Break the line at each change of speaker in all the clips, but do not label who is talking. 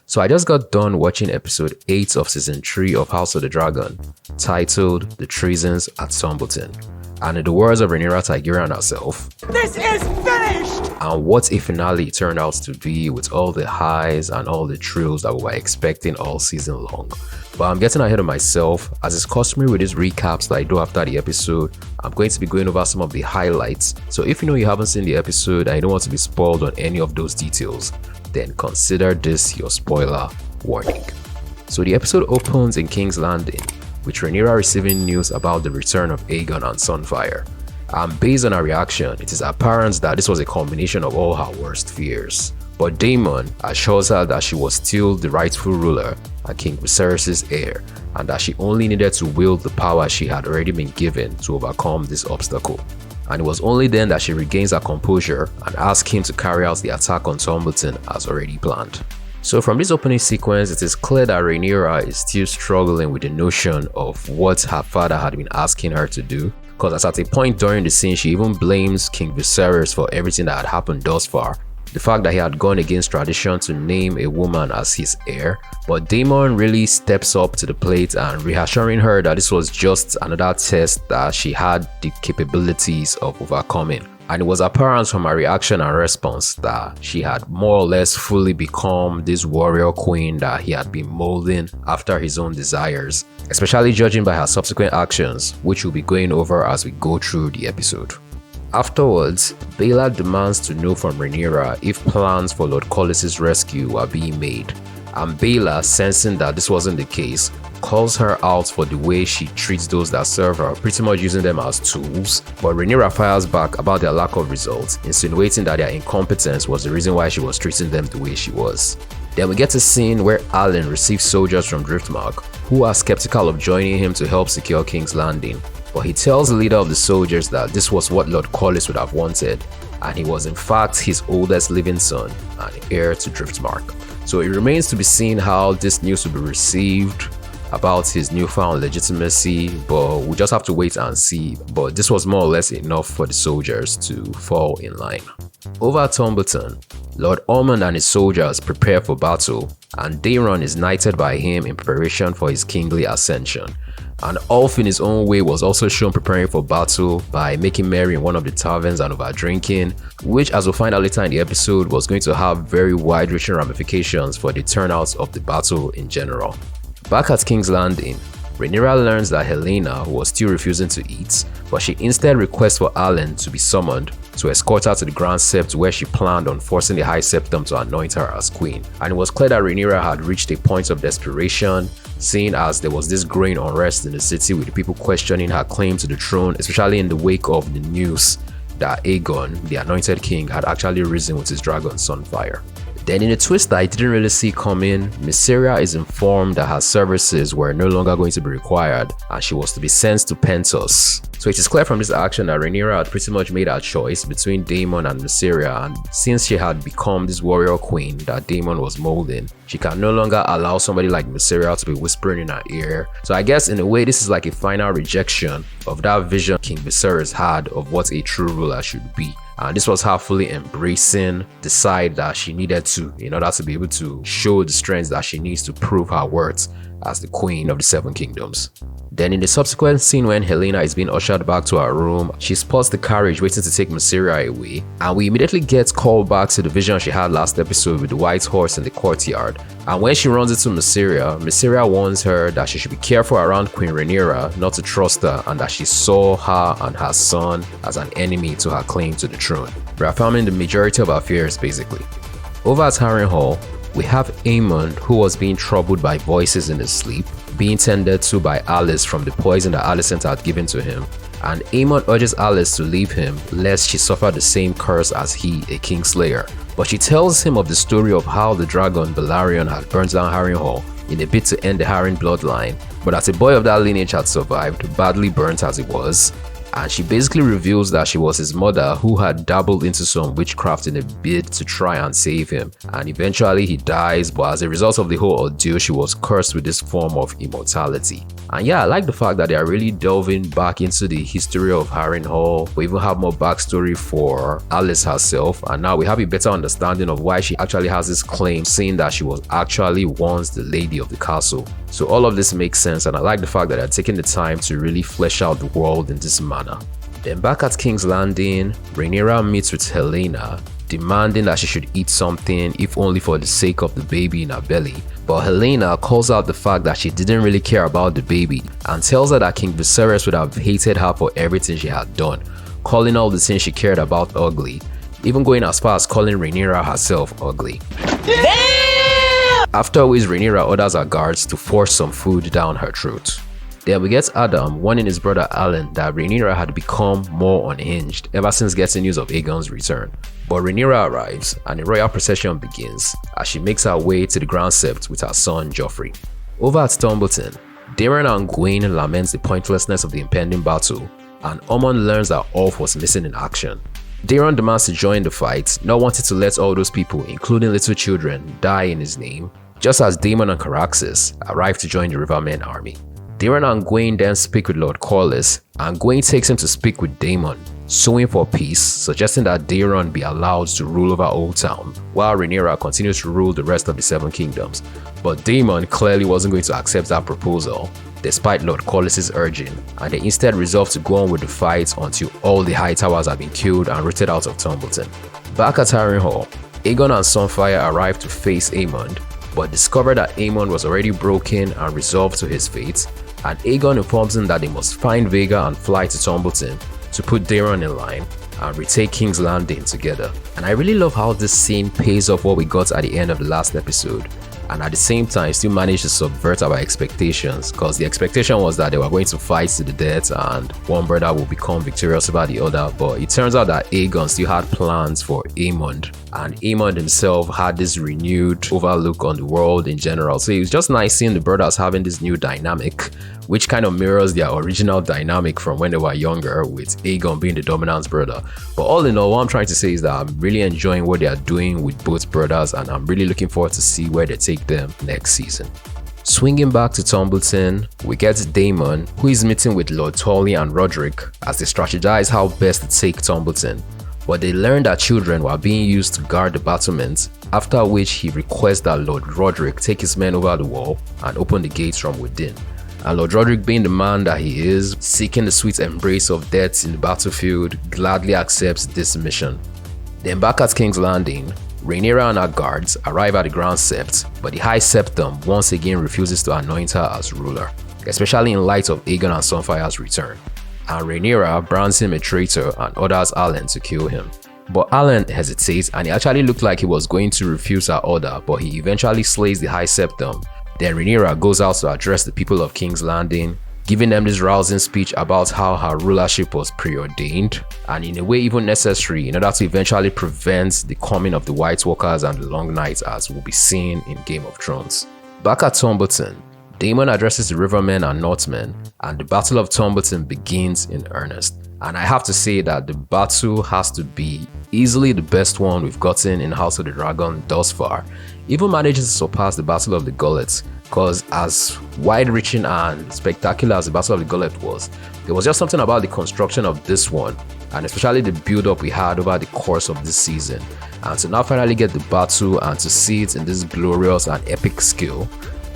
So I just got done watching episode 8 of season 3 of House of the Dragon, titled The Treasons at Tumbleton. And in the words of Rhaenyra Targaryen herself,
this is finished!
And what a finale it turned out to be, with all the highs and all the thrills that we were expecting all season long. But I'm getting ahead of myself. As is customary with these recaps that I do after the episode, I'm going to be going over some of the highlights. So if you know you haven't seen the episode and you don't want to be spoiled on any of those details, then consider this your spoiler warning. So the episode opens in King's Landing, with Rhaenyra receiving news about the return of Aegon and Sunfire. And based on her reaction, it is apparent that this was a combination of all her worst fears. But Daemon assures her that she was still the rightful ruler and King Viserys' heir, and that she only needed to wield the power she had already been given to overcome this obstacle. And it was only then that she regains her composure and asks him to carry out the attack on Tumbleton as already planned. So from this opening sequence, it is clear that Rhaenyra is still struggling with the notion of what her father had been asking her to do, because at a point during the scene she even blames King Viserys for everything that had happened thus far. The fact that he had gone against tradition to name a woman as his heir, but Daemon really steps up to the plate and reassuring her that this was just another test that she had the capabilities of overcoming. And it was apparent from her reaction and response that she had more or less fully become this warrior queen that he had been molding after his own desires, especially judging by her subsequent actions, which we'll be going over as we go through the episode. Afterwards, Baela demands to know from Rhaenyra if plans for Lord Corlys' rescue were being made, and Baela, sensing that this wasn't the case, calls her out for the way she treats those that serve her, pretty much using them as tools. But Rhaenyra fires back about their lack of results, insinuating that their incompetence was the reason why she was treating them the way she was. Then we get a scene where Alan receives soldiers from Driftmark, who are skeptical of joining him to help secure King's Landing. But he tells the leader of the soldiers that this was what Lord Corlys would have wanted, and he was in fact his oldest living son and heir to Driftmark. So it remains to be seen how this news will be received about his newfound legitimacy, but we just have to wait and see. But this was more or less enough for the soldiers to fall in line. Over at Tumbleton, Lord Aemond and his soldiers prepare for battle, and Daemon is knighted by him in preparation for his kingly ascension. And Ulf in his own way was also shown preparing for battle by making merry in one of the taverns and over drinking, which, as we'll find out later in the episode, was going to have very wide-reaching ramifications for the turnout of the battle in general. Back at King's Landing, Rhaenyra learns that Helaena was still refusing to eat, but she instead requests for Alan to be summoned to escort her to the Grand Sept, where she planned on forcing the High Septum to anoint her as queen. And it was clear that Rhaenyra had reached a point of desperation, seeing as there was this growing unrest in the city with people questioning her claim to the throne, especially in the wake of the news that Aegon, the anointed king, had actually risen with his dragon Sunfire. Then in a twist that I didn't really see coming, Mysaria is informed that her services were no longer going to be required and she was to be sent to Pentos. So it is clear from this action that Rhaenyra had pretty much made her choice between Daemon and Mysaria, and since she had become this warrior queen that Daemon was molding, she can no longer allow somebody like Mysaria to be whispering in her ear. So I guess in a way this is like a final rejection of that vision King Viserys had of what a true ruler should be. And this was her fully embracing the side that she needed to in order to be able to show the strength that she needs to prove her worth as the Queen of the Seven Kingdoms. Then in the subsequent scene when Helaena is being ushered back to her room, she spots the carriage waiting to take Mysaria away, and we immediately get called back to the vision she had last episode with the white horse in the courtyard. And when she runs into Mysaria warns her that she should be careful around Queen Rhaenyra, not to trust her, and that she saw her and her son as an enemy to her claim to the throne, reaffirming the majority of her fears basically. Over at Harrenhal, we have Aemond, who was being troubled by voices in his sleep, being tended to by Alice from the poison that Alicent had given to him, and Aemond urges Alice to leave him lest she suffer the same curse as he, a Kingslayer. But she tells him of the story of how the dragon Balerion had burnt down Harrenhal in a bid to end the Harren bloodline, but as a boy of that lineage had survived, badly burnt as it was, and she basically reveals that she was his mother who had dabbled into some witchcraft in a bid to try and save him, and eventually he dies, but as a result of the whole ordeal she was cursed with this form of immortality. And yeah, I like the fact that they are really delving back into the history of Harrenhal. We even have more backstory for Alice herself, and now we have a better understanding of why she actually has this claim, saying that she was actually once the lady of the castle. So all of this makes sense, and I like the fact that they're taking the time to really flesh out the world in this manner. Then back at King's Landing, Rhaenyra meets with Helaena, demanding that she should eat something if only for the sake of the baby in her belly. But Helaena calls out the fact that she didn't really care about the baby and tells her that King Viserys would have hated her for everything she had done, calling all the things she cared about ugly, even going as far as calling Rhaenyra herself ugly. After which Rhaenyra orders her guards to force some food down her throat. Then we get Adam warning his brother Alan that Rhaenyra had become more unhinged ever since getting news of Aegon's return. But Rhaenyra arrives and a royal procession begins as she makes her way to the Grand Sept with her son Joffrey. Over at Tumbleton, Daemon and Gwaine laments the pointlessness of the impending battle, and Aemond learns that Ulf was missing in action. Daemon demands to join the fight, not wanting to let all those people, including little children, die in his name, just as Daemon and Caraxes arrive to join the Rivermen army. Daemon and Gwaine then speak with Lord Corlys, and Gwaine takes him to speak with Daemon, suing for peace, suggesting that Daemon be allowed to rule over Old Town, while Rhaenyra continues to rule the rest of the Seven Kingdoms. But Daemon clearly wasn't going to accept that proposal, despite Lord Corlys' urging, and they instead resolved to go on with the fight until all the High Towers had been killed and rooted out of Tumbleton. Back at Harrenhal, Aegon and Sunfire arrive to face Aemond, but discover that Aemond was already broken and resolved to his fate, and Aegon informs him that they must find Vhagar and fly to Tumbleton to put Daemon in line and retake King's Landing together. And I really love how this scene pays off what we got at the end of the last episode, and at the same time still managed to subvert our expectations, because the expectation was that they were going to fight to the death and one brother will become victorious over the other, but it turns out that Aegon still had plans for Aemond, and Aemond himself had this renewed overlook on the world in general. So it was just nice seeing the brothers having this new dynamic, which kind of mirrors their original dynamic from when they were younger, with Aegon being the dominant brother. But all in all, what I'm trying to say is that I'm really enjoying what they are doing with both brothers, and I'm really looking forward to see where they take them next season. Swinging back to Tumbleton, we get Daemon, who is meeting with Lord Tully and Roderick as they strategize how best to take Tumbleton. But they learn that children were being used to guard the battlements, after which he requests that Lord Roderick take his men over the wall and open the gates from within. And Lord Roderick, being the man that he is, seeking the sweet embrace of death in the battlefield, gladly accepts this mission. Then back at King's Landing, Rhaenyra and her guards arrive at the Grand Sept, but the High Septum once again refuses to anoint her as ruler, especially in light of Aegon and Sunfire's return. And Rhaenyra brands him a traitor and orders Alan to kill him. But Alan hesitates, and he actually looked like he was going to refuse her order, but he eventually slays the High Septum. Then Rhaenyra goes out to address the people of King's Landing, giving them this rousing speech about how her rulership was preordained, and in a way even necessary in order to eventually prevent the coming of the White Walkers and the Long Night, as will be seen in Game of Thrones. Back at Tumbleton, Daemon addresses the Rivermen and Northmen, and the Battle of Tumbleton begins in earnest. And I have to say that the battle has to be easily the best one we've gotten in House of the Dragon thus far. Even manages to surpass the Battle of the Gullet, because as wide-reaching and spectacular as the Battle of the Gullet was, there was just something about the construction of this one, and especially the build-up we had over the course of this season. And to now finally get the battle and to see it in this glorious and epic scale,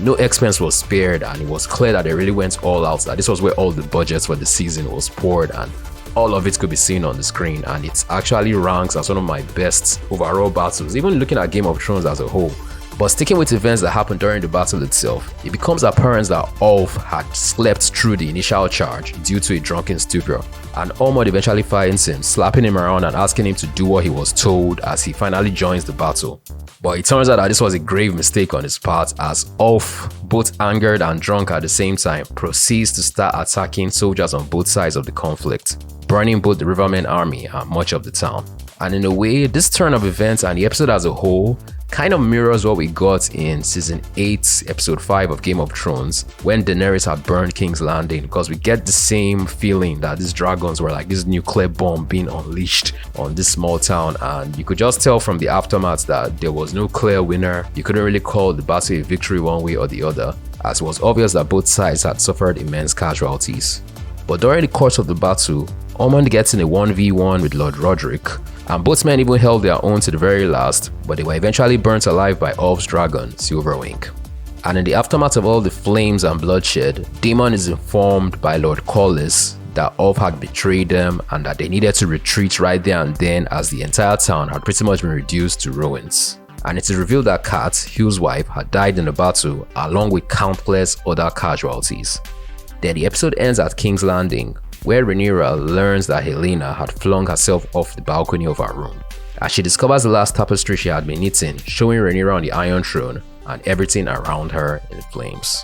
no expense was spared, and it was clear that they really went all out, that this was where all the budgets for the season was poured, and all of it could be seen on the screen, and it actually ranks as one of my best overall battles, even looking at Game of Thrones as a whole. But sticking with events that happened during the battle itself, it becomes apparent that Ulf had slept through the initial charge due to a drunken stupor, and Aemond eventually finds him, slapping him around and asking him to do what he was told as he finally joins the battle. But it turns out that this was a grave mistake on his part, as Ulf, both angered and drunk at the same time, proceeds to start attacking soldiers on both sides of the conflict, burning both the Rivermen army and much of the town. And in a way, this turn of events and the episode as a whole kind of mirrors what we got in season 8 episode 5 of Game of Thrones when Daenerys had burned King's Landing, because we get the same feeling that these dragons were like this nuclear bomb being unleashed on this small town, and you could just tell from the aftermath that there was no clear winner. You couldn't really call the battle a victory one way or the other, as it was obvious that both sides had suffered immense casualties. But during the course of the battle, Aemond gets in a 1v1 with Lord Roderick, and both men even held their own to the very last, but they were eventually burnt alive by Ulf's dragon, Silverwing. And in the aftermath of all the flames and bloodshed, Daemon is informed by Lord Corlys that Ulf had betrayed them and that they needed to retreat right there and then, as the entire town had pretty much been reduced to ruins. And it is revealed that Kat, Hugh's wife, had died in the battle along with countless other casualties. Then the episode ends at King's Landing, where Rhaenyra learns that Helaena had flung herself off the balcony of her room, as she discovers the last tapestry she had been knitting, showing Rhaenyra on the Iron Throne and everything around her in flames.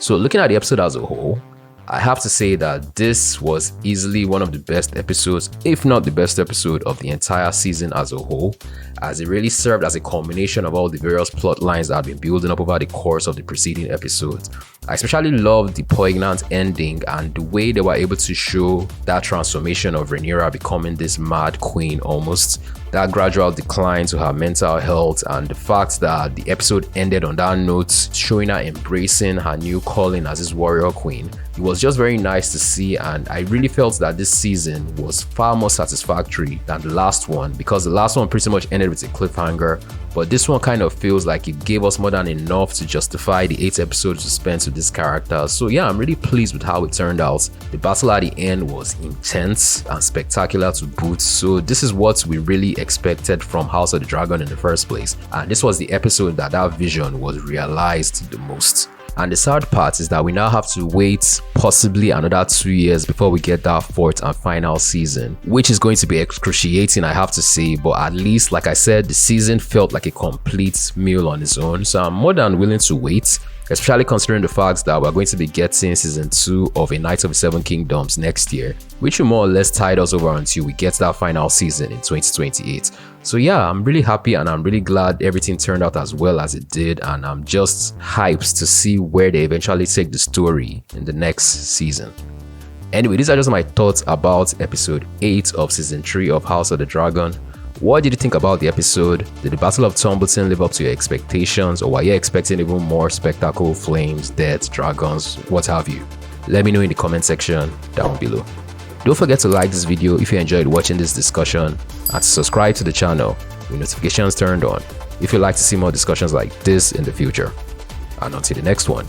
So looking at the episode as a whole, I have to say that this was easily one of the best episodes, if not the best episode of the entire season as a whole, as it really served as a culmination of all the various plot lines that had been building up over the course of the preceding episodes. I especially loved the poignant ending and the way they were able to show that transformation of Rhaenyra becoming this mad queen almost, that gradual decline to her mental health, and the fact that the episode ended on that note, showing her embracing her new calling as this warrior queen. It was just very nice to see, and I really felt that this season was far more satisfactory than the last one, because the last one pretty much ended with a cliffhanger, but this one kind of feels like it gave us more than enough to justify the 8 episodes spent with this character. So yeah, I'm really pleased with how it turned out. The battle at the end was intense and spectacular to boot, so this is what we really expected from House of the Dragon in the first place, and this was the episode that vision was realized the most. And the sad part is that we now have to wait possibly another 2 years before we get that 4th and final season, which is going to be excruciating, I have to say, but at least, like I said, the season felt like a complete meal on its own, so I'm more than willing to wait, especially considering the fact that we're going to be getting season 2 of A Knight of the Seven Kingdoms next year, which will more or less tide us over until we get that final season in 2028. So yeah, I'm really happy and I'm really glad everything turned out as well as it did, and I'm just hyped to see where they eventually take the story in the next season. Anyway, these are just my thoughts about episode 8 of season 3 of House of the Dragon. What did you think about the episode? Did the Battle of Tumbleton live up to your expectations, or were you expecting even more spectacle, flames, deaths, dragons, what have you? Let me know in the comment section down below. Don't forget to like this video if you enjoyed watching this discussion, and to subscribe to the channel with notifications turned on if you'd like to see more discussions like this in the future. And until the next one,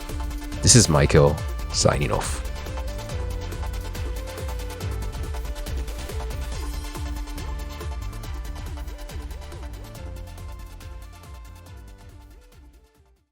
this is Michael signing off.